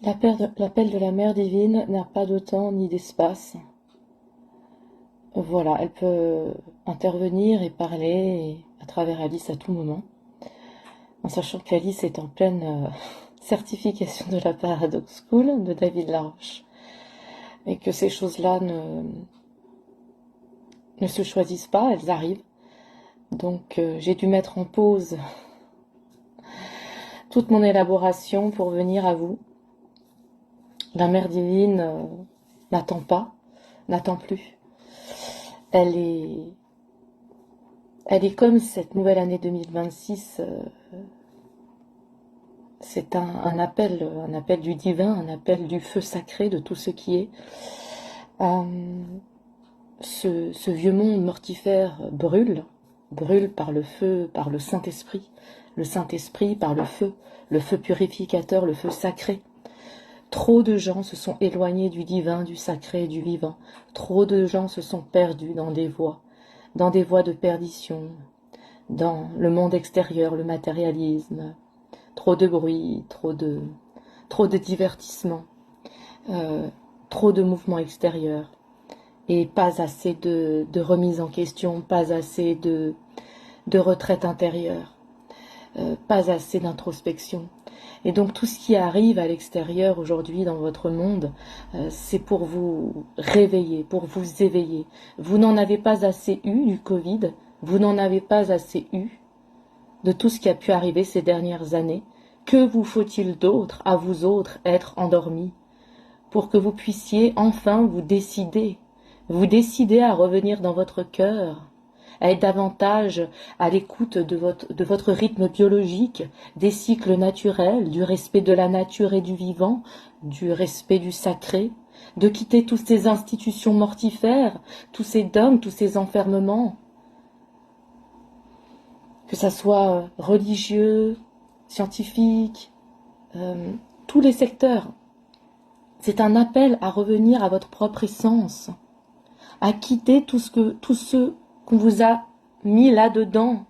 L'appel de la Mère divine n'a pas de temps ni d'espace. Voilà, elle peut intervenir et parler à travers Alice à tout moment, en sachant qu'Alice est en pleine certification de la Paradox School de David Laroche, et que ces choses-là ne se choisissent pas, elles arrivent. Donc j'ai dû mettre en pause toute mon élaboration pour venir à vous. La Mère divine n'attend pas, n'attend plus. Elle est comme cette nouvelle année 2026, c'est un appel du divin, un appel du feu sacré de tout ce qui est. Ce vieux monde mortifère brûle par le feu, par le Saint-Esprit par le feu purificateur, le feu sacré. Trop de gens se sont éloignés du divin, du sacré, du vivant. Trop de gens se sont perdus dans des voies de perdition, dans le monde extérieur, le matérialisme. Trop de bruit, trop de divertissement, trop de mouvements extérieurs. Et pas assez de remise en question, pas assez de retraite intérieure, pas assez d'introspection. Et donc tout ce qui arrive à l'extérieur aujourd'hui dans votre monde, c'est pour vous réveiller, pour vous éveiller. Vous n'en avez pas assez eu du Covid, vous n'en avez pas assez eu de tout ce qui a pu arriver ces dernières années. Que vous faut-il d'autre à vous autres être endormis pour que vous puissiez enfin vous décider à revenir dans votre cœur, à être davantage à l'écoute de votre rythme biologique, des cycles naturels, du respect de la nature et du vivant, du respect du sacré, de quitter toutes ces institutions mortifères, tous ces dogmes, tous ces enfermements, que ça soit religieux, scientifique, tous les secteurs. C'est un appel à revenir à votre propre essence, à quitter tout ce qu'on vous a mis là-dedans.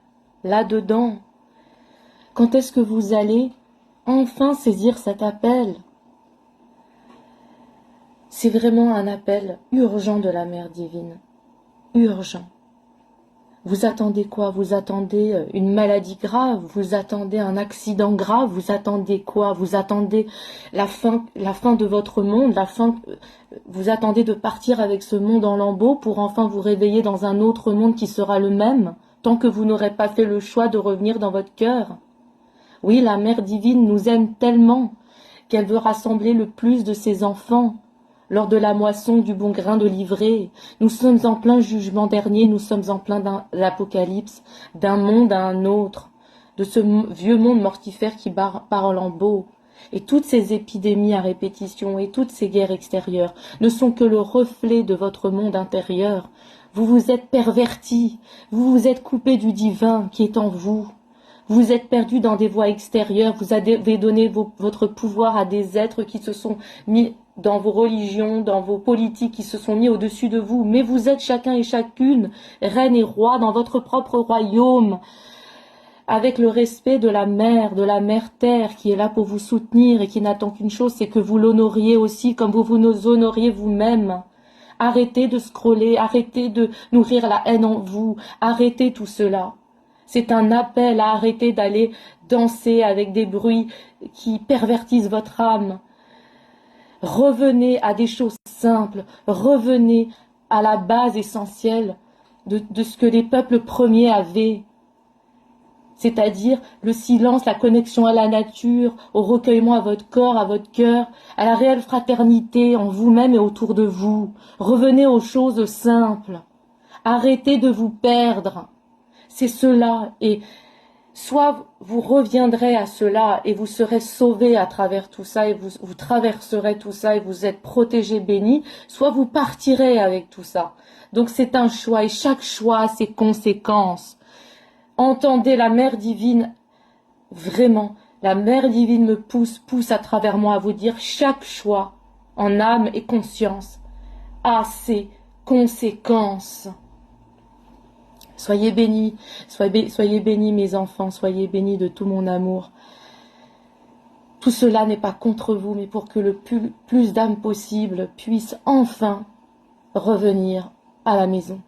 Quand est-ce que vous allez enfin saisir cet appel? C'est vraiment un appel urgent de la Mère divine. Urgent. Vous attendez quoi? Vous attendez une maladie grave? Vous attendez un accident grave? Vous attendez quoi? Vous attendez la fin de votre monde? Vous attendez de partir avec ce monde en lambeaux pour enfin vous réveiller dans un autre monde qui sera le même, tant que vous n'aurez pas fait le choix de revenir dans votre cœur? Oui, la Mère divine nous aime tellement qu'elle veut rassembler le plus de ses enfants. Lors de la moisson du bon grain de l'ivraie, nous sommes en plein jugement dernier, nous sommes en plein l'apocalypse, d'un monde à un autre, de ce vieux monde mortifère qui part en lambeaux. Et toutes ces épidémies à répétition et toutes ces guerres extérieures ne sont que le reflet de votre monde intérieur. Vous vous êtes pervertis, vous vous êtes coupé du divin qui est en vous. Vous êtes perdu dans des voies extérieures, vous avez donné votre pouvoir à des êtres qui se sont mis dans vos religions, dans vos politiques, qui se sont mis au-dessus de vous. Mais vous êtes chacun et chacune, reine et roi dans votre propre royaume, avec le respect de la mère terre, qui est là pour vous soutenir et qui n'attend qu'une chose, c'est que vous l'honoriez aussi comme vous nous honoriez vous-même. Arrêtez de scroller, arrêtez de nourrir la haine en vous, arrêtez tout cela. C'est un appel à arrêter d'aller danser avec des bruits qui pervertissent votre âme. Revenez à des choses simples, revenez à la base essentielle de ce que les peuples premiers avaient. C'est-à-dire le silence, la connexion à la nature, au recueillement à votre corps, à votre cœur, à la réelle fraternité en vous-même et autour de vous. Revenez aux choses simples. Arrêtez de vous perdre. C'est cela, et soit vous reviendrez à cela et vous serez sauvés à travers tout ça et vous traverserez tout ça et vous êtes protégés, bénis, soit vous partirez avec tout ça. Donc c'est un choix et chaque choix a ses conséquences. Entendez la Mère divine, vraiment, la Mère divine me pousse à travers moi à vous dire chaque choix en âme et conscience a ses conséquences. Soyez bénis, soyez bénis mes enfants, soyez bénis de tout mon amour. Tout cela n'est pas contre vous, mais pour que le plus d'âmes possible puissent enfin revenir à la maison.